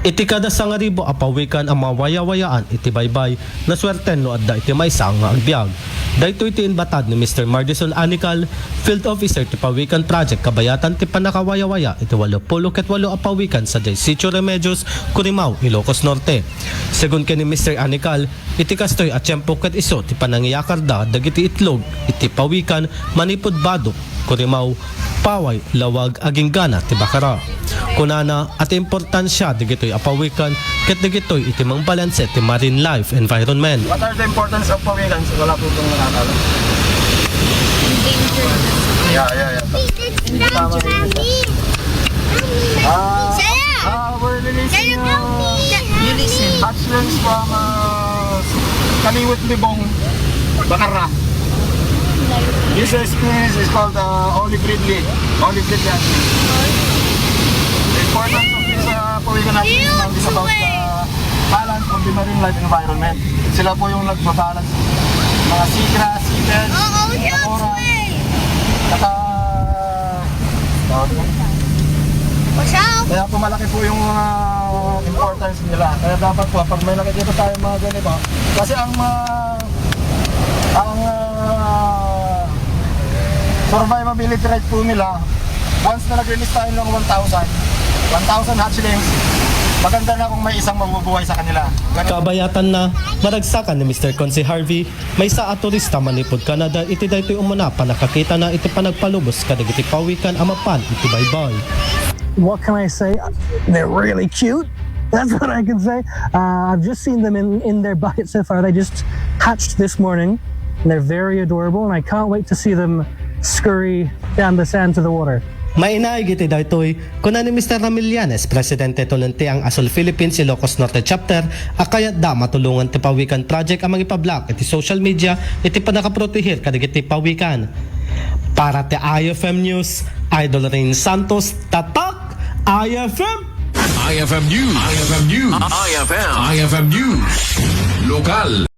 Iti kada sangaribo apawikan ang mga waya-wayaan iti baybay na swerten no adda iti maysa nga agbyag. Daytoy iti inbatad ni Mr. Mardison Anical, Field Officer ti Pawikan Project kabayatan ti panakawaya-waya iti 88 apawikan sa Sitio Remedios, Curimaw, Ilocos Norte. Segun ken ni Mr. Anical, iti kastoy at tiyempo ket iso ti panangiyakar da dagiti itlog iti pawikan manipud Badok, Curimaw, Paway, Lawag, Agingana, ti Bacara. Kunana at importansya digitoy apawikan ket digitoy iti mang balanse ti marine life environment. What are the importance of pawikan? Wala po itong nakakala. Yeah. Tama rin. We're releasing hatchlings from Kaliwat Libong, Bacara. This species is called olive ridley. Olive ridley hatchling. The importance of this pawikan hatchling is about the balance of the marine life environment. Sila po yung nagbabalance mga sikra, seabeds, coral, kaya po malaki po yung importance nila. Kaya dapat po pag may nakikita tayo mga ganito, kasi ang survivability rate po nila, once na nag-release tayo ng 1,000 hatchlings, maganda na kung may isang mabubuhay sa kanila. Kabayatan na maragsakan ni Mr. Consi Harvey, may sa turista manipod Canada iti daytoy umuna pa nakakita na iti panagpalubos kadagiti pawikan amapan iti baybay. What can I say? They're really cute. That's what I can say. I've just seen them in their bucket so far. They just hatched this morning and they're very adorable and I can't wait to see them scurry down the sand to the water. Mainaig iti daytoy kuna ni Mr. Ramillanes, Presidente tulunti ang Asol Philippines Ilocos Norte Chapter, akayat da matulungan ti Pawikan Project ang mga ipablak iti social media iti panakaprotehir kadagiti pawikan. Para ti IFM News, Idol Rain Santos, tatak IFM! IFM News. IFM News. IFM News. Lokal.